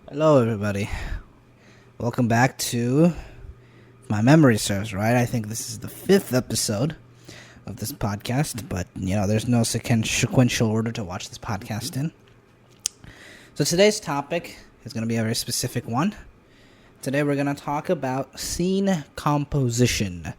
Hello, everybody. Welcome back to, if my memory serves right, I think this is the 5th episode of this podcast, but, there's no sequential order to watch this podcast in. So today's topic is going to be a very specific one. Today we're going to talk about scene composition.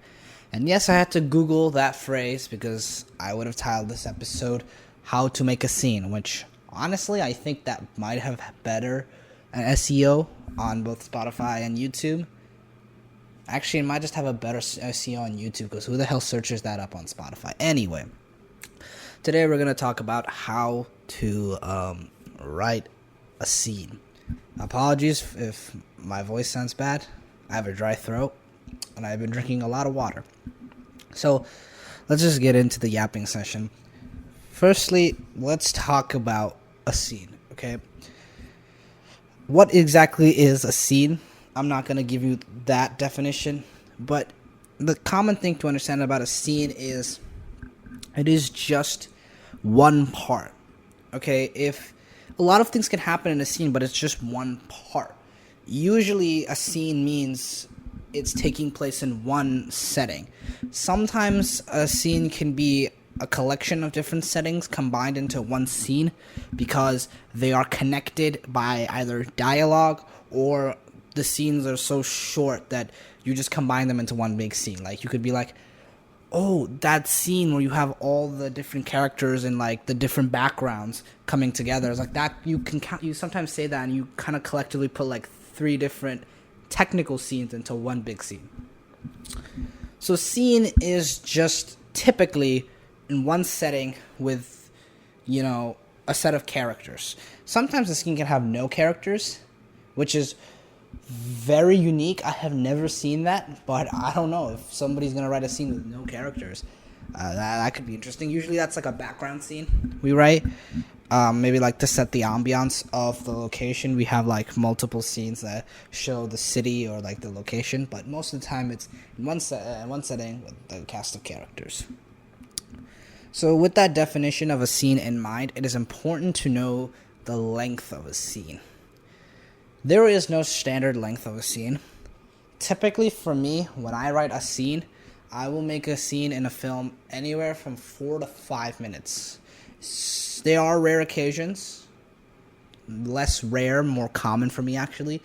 And yes, I had to Google that phrase because I would have titled this episode, How to Make a Scene, which, honestly, I think that might have better SEO on both Spotify and YouTube. Actually, it might just have a better SEO on YouTube because who the hell searches that up on Spotify? Anyway, today we're going to talk about how to write a scene. Apologies if my voice sounds bad. I have a dry throat and I've been drinking a lot of water. So let's just get into the yapping session. Firstly, let's talk about a scene, okay? What exactly is a scene? I'm not going to give you that definition, but the common thing to understand about a scene is it is just one part. Okay, if a lot of things can happen in a scene, but it's just one part. Usually a scene means it's taking place in one setting. Sometimes a scene can be a collection of different settings combined into one scene because they are connected by either dialogue or the scenes are so short that you just combine them into one big scene. Like, you could be like, oh, that scene where you have all the different characters and like the different backgrounds coming together. It's like that. You sometimes say that and you kind of collectively put like 3 different technical scenes into one big scene. So scene is just typically in one setting with, a set of characters. Sometimes the scene can have no characters, which is very unique. I have never seen that, but I don't know if somebody's going to write a scene with no characters. That could be interesting. Usually that's like a background scene we write. Maybe like to set the ambiance of the location. We have like multiple scenes that show the city or like the location, but most of the time it's in one setting with the cast of characters. So with that definition of a scene in mind, it is important to know the length of a scene. There is no standard length of a scene. Typically for me, when I write a scene, I will make a scene in a film anywhere from 4 to 5 minutes. There are rare occasions, less rare, more common for me actually,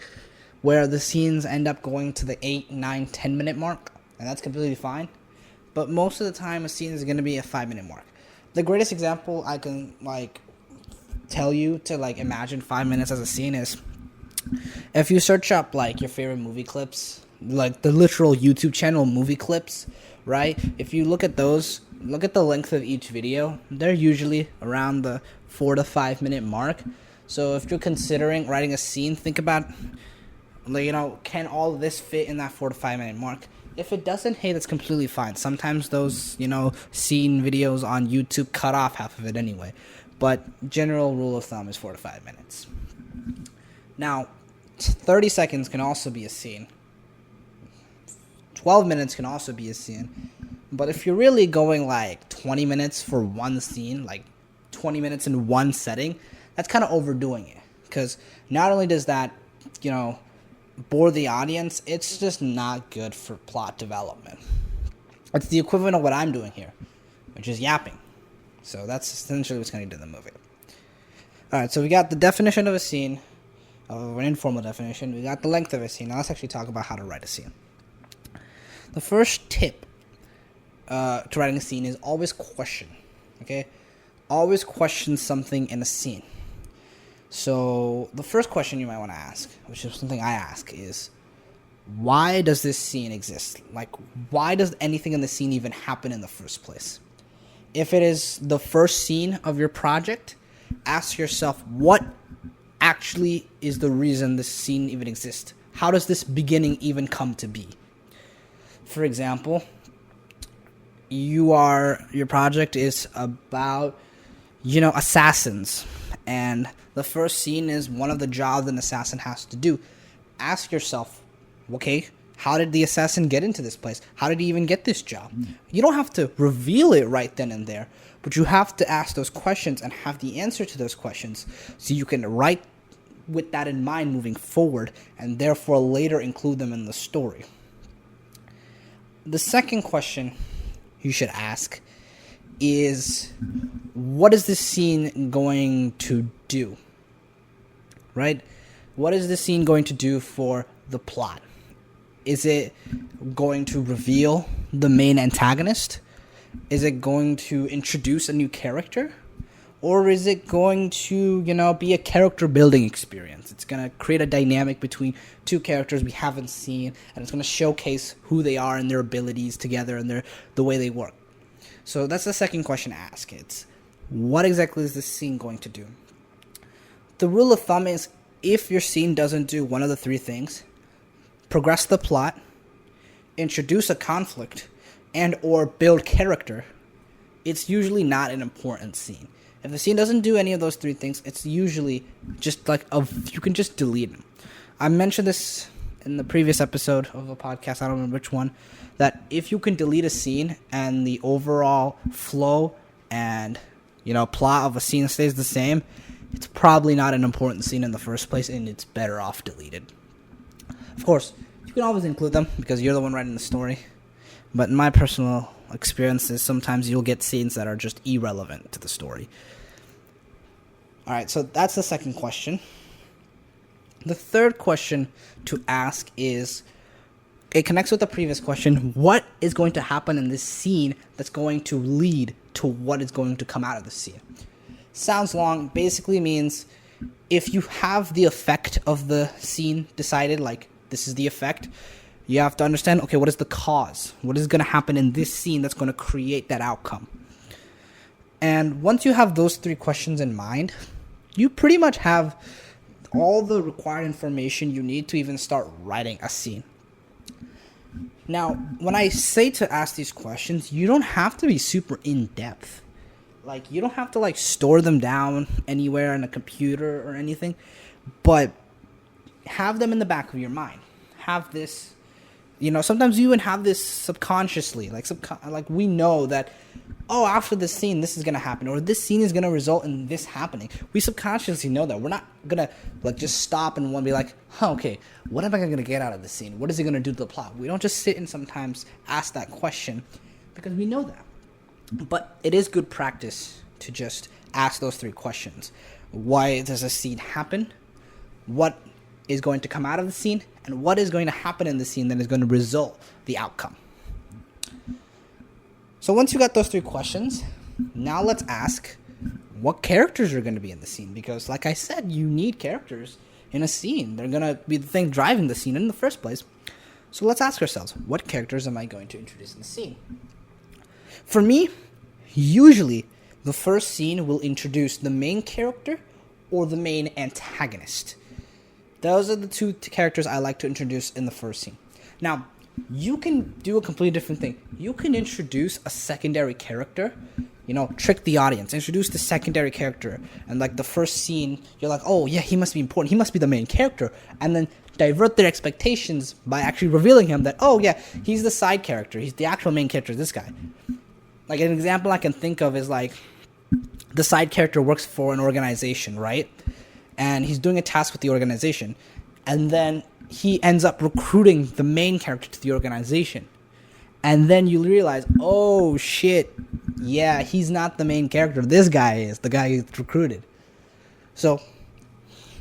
where the scenes end up going to the 8, 9, 10 minute mark, and that's completely fine. But most of the time, a scene is going to be a 5-minute mark. The greatest example I can tell you to imagine 5 minutes as a scene is if you search up your favorite movie clips, like the literal YouTube channel movie clips, right? If you look at those, look at the length of each video. They're usually around the 4 to 5 minute mark. So if you're considering writing a scene, think about can all of this fit in that 4 to 5 minute mark? If it doesn't, hey, that's completely fine. Sometimes those, scene videos on YouTube cut off half of it anyway. But general rule of thumb is 4 to 5 minutes. Now, 30 seconds can also be a scene. 12 minutes can also be a scene. But if you're really going 20 minutes for one scene, 20 minutes in one setting, that's kind of overdoing it. Because not only does that, bore the audience, it's just not good for plot development. It's the equivalent of what I'm doing here, which is yapping. So that's essentially what's going to do in the movie. Alright, so we got the definition of a scene, an informal definition. We got the length of a scene. Now let's actually talk about how to write a scene. The first tip to writing a scene is always question. Okay? Always question something in a scene. So the first question you might want to ask, which is something I ask, is why does this scene exist? Why does anything in the scene even happen in the first place? If it is the first scene of your project, ask yourself, what actually is the reason this scene even exists? How does this beginning even come to be? For example, your project is about, assassins. And the first scene is one of the jobs an assassin has to do. Ask yourself, okay, how did the assassin get into this place? How did he even get this job? You don't have to reveal it right then and there, but you have to ask those questions and have the answer to those questions so you can write with that in mind moving forward, and therefore later include them in the story. The second question you should ask is, what is this scene going to do? Right? What is this scene going to do for the plot? Is it going to reveal the main antagonist? Is it going to introduce a new character? Or is it going to, be a character building experience? It's going to create a dynamic between two characters we haven't seen, and it's going to showcase who they are and their abilities together and the way they work. So that's the second question to ask. It's, what exactly is this scene going to do? The rule of thumb is, if your scene doesn't do one of the three things, progress the plot, introduce a conflict, and or build character, it's usually not an important scene. If the scene doesn't do any of those three things, it's usually just you can just delete them. I mentioned this in the previous episode of a podcast, I don't remember which one, that if you can delete a scene and the overall flow and, plot of a scene stays the same, it's probably not an important scene in the first place, and it's better off deleted. Of course, you can always include them because you're the one writing the story, but in my personal experiences, sometimes you'll get scenes that are just irrelevant to the story. Alright, so that's the second question. The third question to ask is, it connects with the previous question, what is going to happen in this scene that's going to lead to what is going to come out of the scene? Sounds long, basically means if you have the effect of the scene decided, like this is the effect, you have to understand, okay, what is the cause? What is going to happen in this scene that's going to create that outcome? And once you have those three questions in mind, you pretty much have all the required information you need to even start writing a scene. Now, when I say to ask these questions, you don't have to be super in-depth. Like, you don't have to, store them down anywhere in a computer or anything, but have them in the back of your mind. Have this, sometimes you even have this subconsciously, like we know that, after this scene, this is going to happen, or this scene is going to result in this happening. We subconsciously know that. We're not going to, just stop and be like, okay, what am I going to get out of this scene? What is it going to do to the plot? We don't just sit and sometimes ask that question because we know that. But it is good practice to just ask those three questions. Why does a scene happen? What is going to come out of the scene? And what is going to happen in the scene that is going to result the outcome? So once you got those three questions, now let's ask what characters are going to be in the scene. Because like I said, you need characters in a scene. They're going to be the thing driving the scene in the first place. So let's ask ourselves, what characters am I going to introduce in the scene? For me, usually the first scene will introduce the main character or the main antagonist. Those are the two characters I like to introduce in the first scene. Now, you can do a completely different thing. You can introduce a secondary character, trick the audience, introduce the secondary character, and the first scene, you're like, oh yeah, he must be important, he must be the main character, and then divert their expectations by actually revealing him that, oh yeah, he's the side character, he's the actual main character, this guy. Like, an example I can think of is, the side character works for an organization, right? And he's doing a task with the organization. And then he ends up recruiting the main character to the organization. And then you realize, oh, shit, yeah, he's not the main character. This guy is the guy he's recruited. So,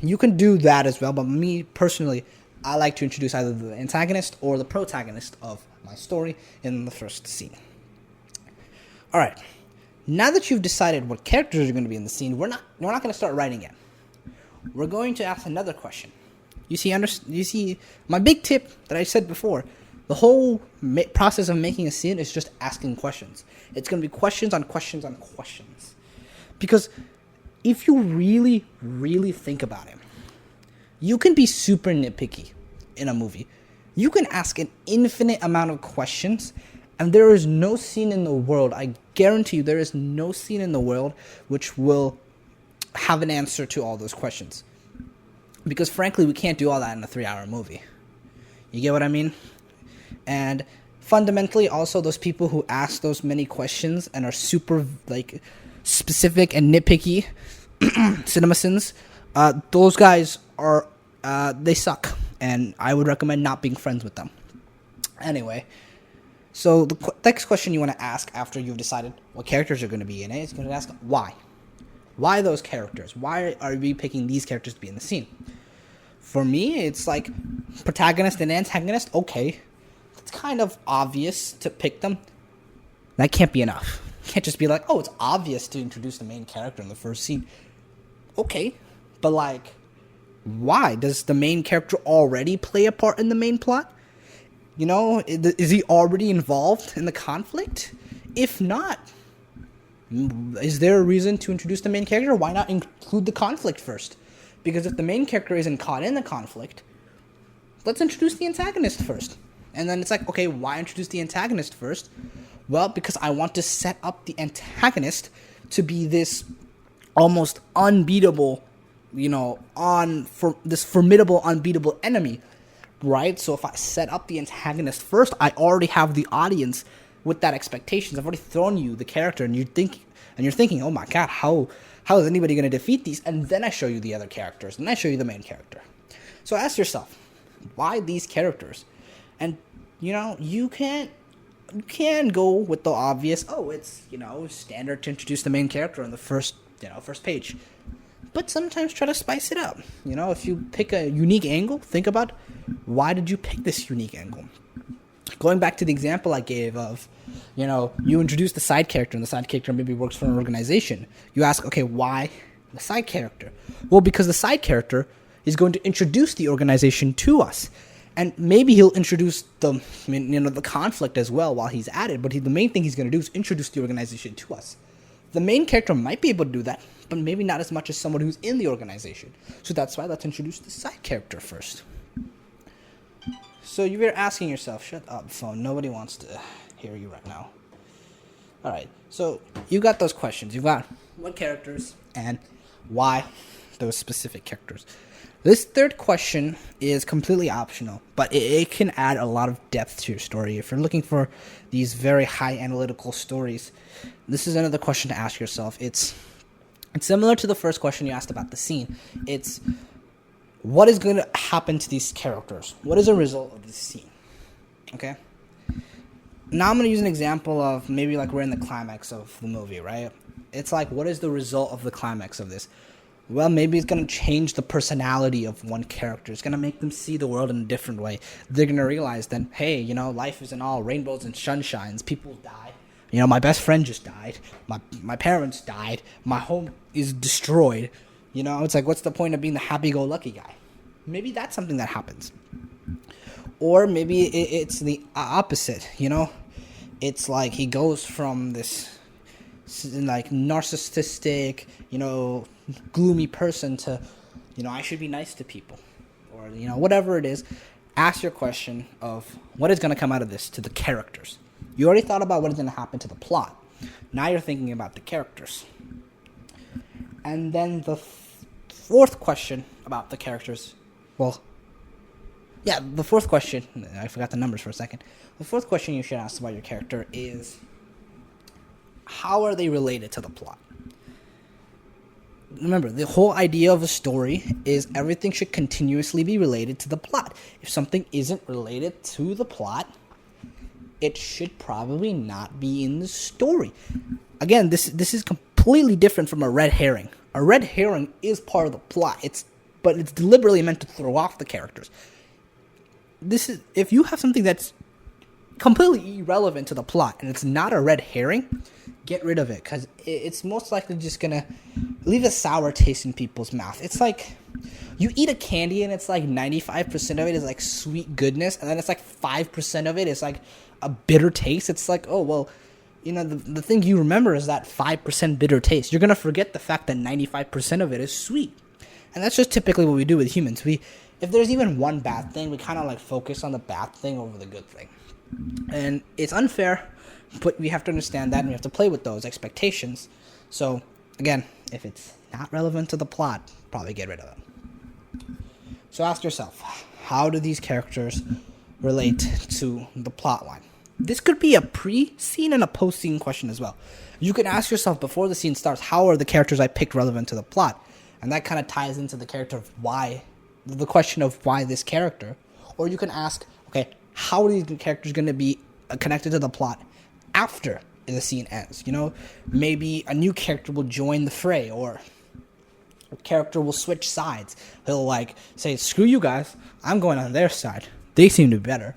you can do that as well. But me, personally, I like to introduce either the antagonist or the protagonist of my story in the first scene. Alright, now that you've decided what characters are going to be in the scene, we're not going to start writing yet. We're going to ask another question. You see, my big tip that I said before, the whole process of making a scene is just asking questions. It's going to be questions on questions on questions. Because if you really, really think about it, you can be super nitpicky in a movie. You can ask an infinite amount of questions, and there is no scene in the world, I guarantee you, there is no scene in the world which will have an answer to all those questions. Because frankly, we can't do all that in a 3-hour movie. You get what I mean? And fundamentally, also, those people who ask those many questions and are super, specific and nitpicky, CinemaSins, those guys are they suck, and I would recommend not being friends with them. Anyway, so the next question you want to ask after you've decided what characters are going to be in it is going to ask why. Why those characters? Why are we picking these characters to be in the scene? For me, it's like protagonist and antagonist. Okay, it's kind of obvious to pick them. That can't be enough. You can't just be like, oh, it's obvious to introduce the main character in the first scene. Okay, but like, why? Does the main character already play a part in the main plot? You know, is he already involved in the conflict? If not, is there a reason to introduce the main character? Why not include the conflict first? Because if the main character isn't caught in the conflict, let's introduce the antagonist first. And then it's like, okay, why introduce the antagonist first? Well, because I want to set up the antagonist to be this almost unbeatable, this formidable, unbeatable enemy, right? So if I set up the antagonist first, I already have the audience with that expectations. I've already thrown you the character, and you're thinking, oh my god, how is anybody going to defeat these? And then I show you the other characters, and I show you the main character. So ask yourself, why these characters? And you can go with the obvious. Oh, it's standard to introduce the main character on the first page. But sometimes try to spice it up. If you pick a unique angle, think about why did you pick this unique angle. Going back to the example I gave of, you introduce the side character, and the side character maybe works for an organization. You ask, okay, why the side character? Well, because the side character is going to introduce the organization to us. And maybe he'll introduce the conflict as well while he's at it. But the main thing he's going to do is introduce the organization to us. The main character might be able to do that, but maybe not as much as someone who's in the organization. So that's why let's introduce the side character first. So you're asking yourself, shut up, phone. Nobody wants to hear you right now. All right. So you got those questions. You got what characters and why those specific characters. This third question is completely optional, but it can add a lot of depth to your story. If you're looking for these very high analytical stories, this is another question to ask yourself. It's similar to the first question you asked about the scene. It's what is going to happen to these characters? What is a result of this scene? Okay? Now I'm going to use an example of maybe like we're in the climax of the movie, right? It's like, what is the result of the climax of this? Well, maybe it's going to change the personality of one character. It's going to make them see the world in a different way. They're going to realize that, hey, life isn't all rainbows and sunshines. People die. My best friend just died. My parents died. My home is destroyed. It's like, what's the point of being the happy-go-lucky guy? Maybe that's something that happens. Or maybe it's the opposite, It's like he goes from this like narcissistic, gloomy person to, I should be nice to people, or, whatever it is. Ask your question of what is going to come out of this to the characters. You already thought about what is going to happen to the plot. Now you're thinking about the characters. And then the fourth question about the characters, the fourth question, I forgot the numbers for a second. The fourth question you should ask about your character is, how are they related to the plot? Remember, the whole idea of a story is everything should continuously be related to the plot. If something isn't related to the plot, it should probably not be in the story. Again, this is completely different from a red herring. A red herring is part of the plot, but it's deliberately meant to throw off the characters. If you have something that's completely irrelevant to the plot and it's not a red herring, get rid of it, because it's most likely just gonna leave a sour taste in people's mouth. It's like you eat a candy and it's like 95% of it is like sweet goodness, and then it's like 5% of it is like a bitter taste. It's like, oh well, the thing you remember is that 5% bitter taste. You're gonna forget the fact that 95% of it is sweet. And that's just typically what we do with humans. If there's even one bad thing, we kind of like focus on the bad thing over the good thing. And it's unfair, but we have to understand that, and we have to play with those expectations. So, again, if it's not relevant to the plot, probably get rid of it. So ask yourself, how do these characters relate to the plot line? This could be a pre-scene and a post-scene question as well. You can ask yourself before the scene starts, how are the characters I picked relevant to the plot? And that kind of ties into the character of why the question of why this character, or you can ask, okay, how are these characters going to be connected to the plot after the scene ends? You know, maybe a new character will join the fray, or a character will switch sides. He'll like say, screw you guys, I'm going on their side. They seem to be better.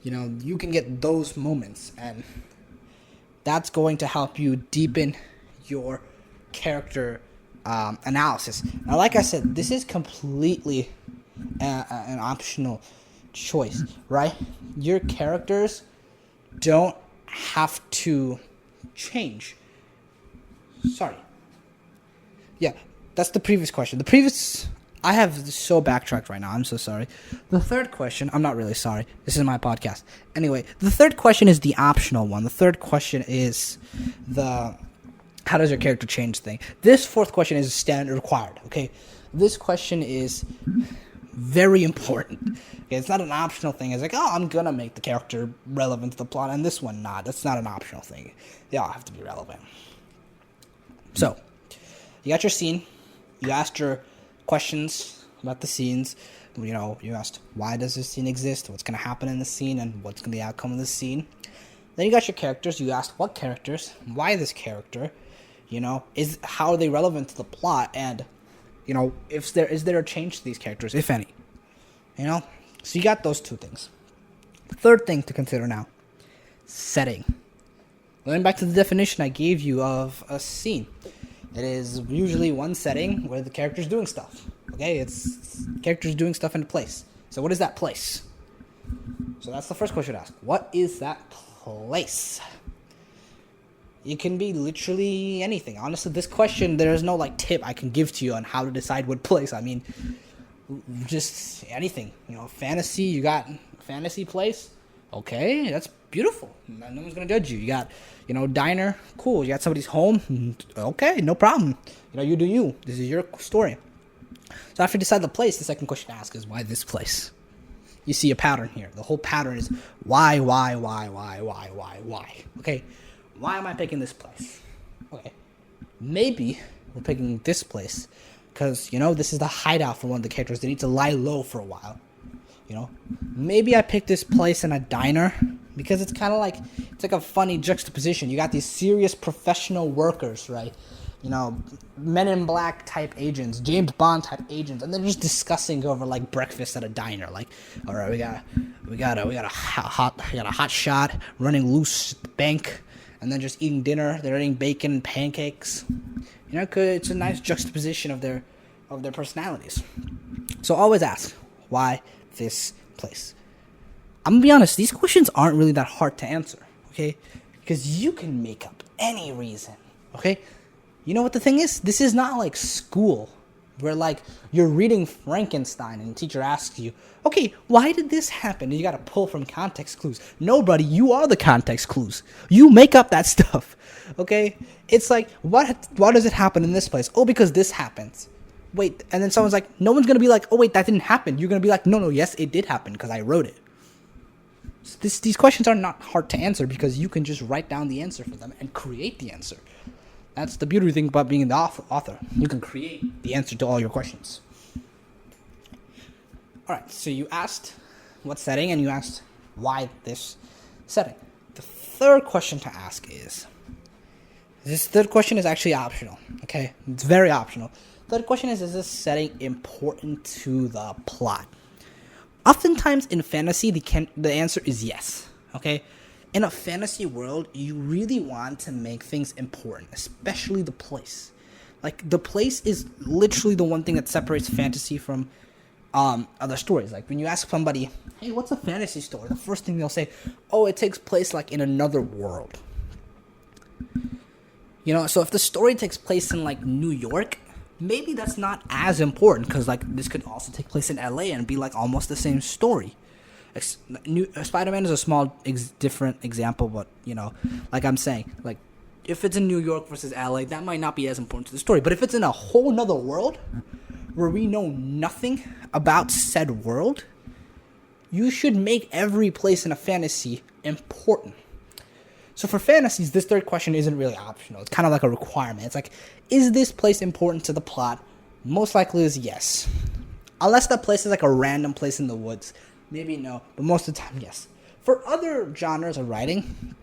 You know, you can get those moments, and that's going to help you deepen your character analysis. Now, like I said, this is completely an optional choice, right? Your characters don't have to change. Sorry. Yeah, that's the previous question. I have so backtracked right now. I'm so sorry. The third question, I'm not really sorry. This is my podcast. Anyway, the third question is the optional one. The third question is the how does your character change thing. This fourth question is standard required, okay? This question is very important. Okay, it's not an optional thing. It's like, oh, I'm going to make the character relevant to the plot, and this one not. That's not an optional thing. They all have to be relevant. So, you got your scene. You asked your questions about the scenes. You know, you asked, why does this scene exist? What's going to happen in the scene, and what's going to be the outcome of the scene? Then you got your characters. You asked what characters, why this character, you know, how are they relevant to the plot, and, you know, is there a change to these characters, if any? You know? So you got those two things. The third thing to consider now, setting. Going back to the definition I gave you of a scene. It is usually one setting where the character's doing stuff. Okay? It's characters doing stuff in a place. So what is that place? So that's the first question to ask. What is that place? It can be literally anything. Honestly, this question, there's no like tip I can give to you on how to decide what place. I mean, just anything. You know, fantasy, you got fantasy place. Okay, that's beautiful. No one's going to judge you. You got, you know, diner. Cool. You got somebody's home. Okay, no problem. You know, you do you. This is your story. So after you decide the place, the second question to ask is, why this place? You see a pattern here. The whole pattern is why? Okay, why am I picking this place? Okay, maybe we're picking this place because, you know, this is the hideout for one of the characters. They need to lie low for a while. You know, maybe I picked this place in a diner because it's kind of like, it's like a funny juxtaposition. You got these serious professional workers, right? You know, Men in Black type agents, James Bond type agents, and they're just discussing over like breakfast at a diner. Like, all right, we got a hot shot running loose at the bank, and then just eating dinner. They're eating bacon and pancakes. You know, it's a nice juxtaposition of their personalities. So always ask, why this place? I'm gonna be honest, these questions aren't really that hard to answer, okay? Because you can make up any reason, okay? You know what the thing is? This is not like school where like you're reading Frankenstein and the teacher asks you, okay, why did this happen? And you got to pull from context clues. Nobody, you are the context clues. You make up that stuff, okay? It's like, why does it happen in this place? Oh, because this happens. Wait, and then someone's like, no one's going to be like, oh, wait, that didn't happen. You're going to be like, no, yes, it did happen because I wrote it. So these questions are not hard to answer because you can just write down the answer for them and create the answer. That's the beauty thing about being the author. You can create the answer to all your questions. All right, so you asked what setting and you asked why this setting. The third question to ask is, this third question is actually optional, okay? It's very optional. Third question is this setting important to the plot? Oftentimes in fantasy, the answer is yes, okay? In a fantasy world, you really want to make things important, especially the place. Like, the place is literally the one thing that separates fantasy from other stories. Like, when you ask somebody, hey, what's a fantasy story? The first thing they'll say, oh, it takes place, like, in another world. You know, so if the story takes place in, like, New York, maybe that's not as important, because, like, this could also take place in LA and be, like, almost the same story. Spider-Man is a small different example, but, you know, like I'm saying, like, if it's in New York versus LA, that might not be as important to the story. But if it's in a whole nother world where we know nothing about said world, you should make every place in a fantasy important. So for fantasies, this third question isn't really optional. It's kind of like a requirement. It's like, is this place important to the plot? Most likely is yes. Unless that place is like a random place in the woods. Maybe no, but most of the time, yes. For other genres of writing,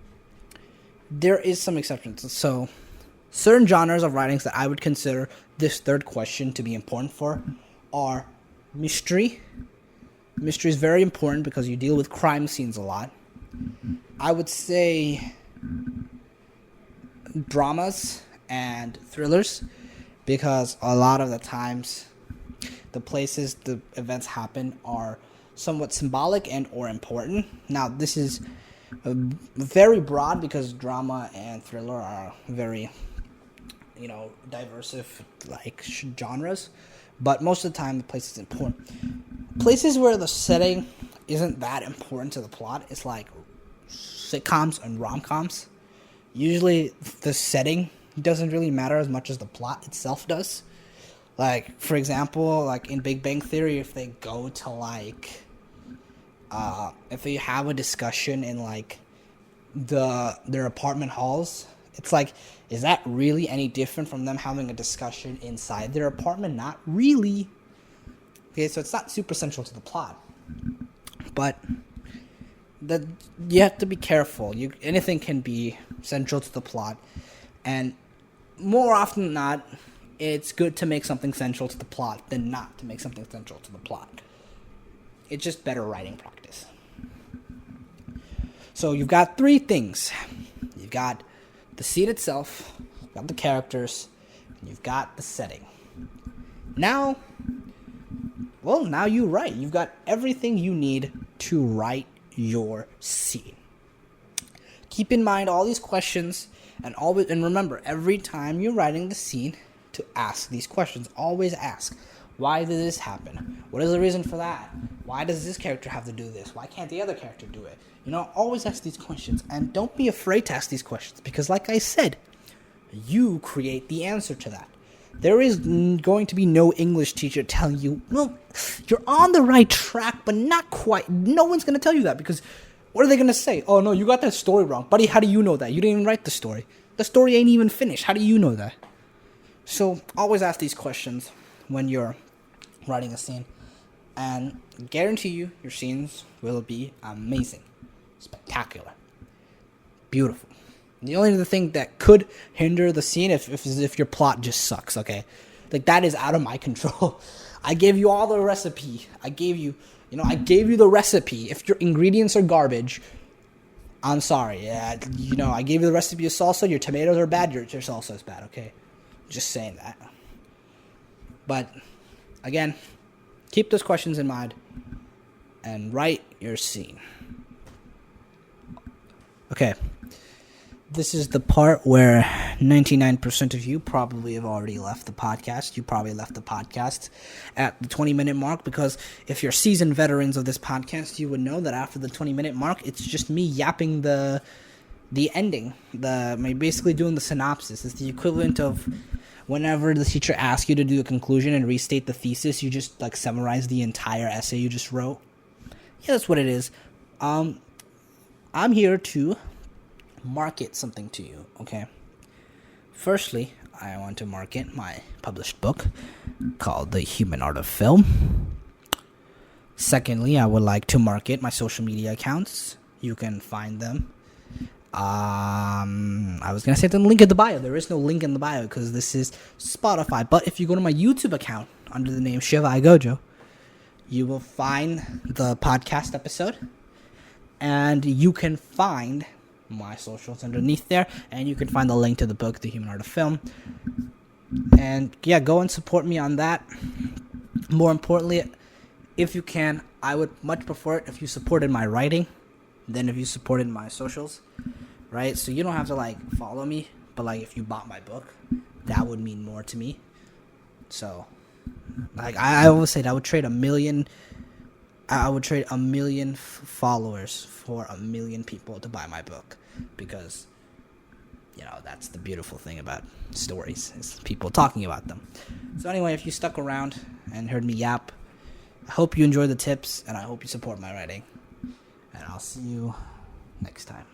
there is some exceptions. So, certain genres of writings that I would consider this third question to be important for are mystery. Mystery is very important because you deal with crime scenes a lot. I would say dramas and thrillers, because a lot of the times the places the events happen are somewhat symbolic and or important. Now, this is very broad because drama and thriller are very, diverse genres. But most of the time, the place is important. Places where the setting isn't that important to the plot is like sitcoms and rom-coms. Usually, the setting doesn't really matter as much as the plot itself does. Like, for example, like in Big Bang Theory, if they go to if they have a discussion in their apartment halls, it's like, is that really any different from them having a discussion inside their apartment? Not really. Okay, so it's not super central to the plot. But you have to be careful. Anything can be central to the plot. And more often than not, it's good to make something central to the plot than not to make something central to the plot. It's just better writing practice. So you've got three things. You've got the scene itself, you've got the characters, and you've got the setting. Now you write. You've got everything you need to write your scene. Keep in mind all these questions, and remember, every time you're writing the scene, to ask these questions. Always ask, why did this happen? What is the reason for that? Why does this character have to do this? Why can't the other character do it? Always ask these questions, and don't be afraid to ask these questions, because like I said, you create the answer to that. There is going to be no English teacher telling you, well, you're on the right track, but not quite. No one's going to tell you that, because what are they going to say? Oh, no, you got that story wrong. Buddy, how do you know that? You didn't even write the story. The story ain't even finished. How do you know that? So always ask these questions when you're writing a scene, and guarantee you your scenes will be amazing, spectacular, beautiful. The only other thing that could hinder the scene if your plot just sucks, okay? Like, that is out of my control. I gave you all the recipe. I gave you the recipe. If your ingredients are garbage, I'm sorry. Yeah, I gave you the recipe of salsa. Your tomatoes are bad. Your salsa is bad, okay? Just saying that. But, again, keep those questions in mind and write your scene. Okay. This is the part where 99% of you probably have already left the podcast. You probably left the podcast at the 20-minute mark, because if you're seasoned veterans of this podcast, you would know that after the 20-minute mark, it's just me yapping the ending. Basically doing the synopsis. It's the equivalent of whenever the teacher asks you to do a conclusion and restate the thesis, you just summarize the entire essay you just wrote. Yeah, that's what it is. I'm here to market something to you, okay? Firstly, I want to market my published book called The Human Art of Film. Secondly, I would like to market my social media accounts. You can find them. I was going to say the link in the bio. There is no link in the bio because this is Spotify. But if you go to my YouTube account under the name Shivaya Gojo, you will find the podcast episode. And you can find my socials underneath there, and you can find the link to the book, The Human Art of Film. And yeah, go and support me on that. More importantly, if you can, I would much prefer it if you supported my writing than if you supported my socials, right? So you don't have to follow me, but if you bought my book, that would mean more to me. So I always say that I would trade 1 million. I would trade 1 million followers for 1 million people to buy my book, because that's the beautiful thing about stories, is people talking about them. So anyway, if you stuck around and heard me yap, I hope you enjoy the tips, and I hope you support my writing, and I'll see you next time.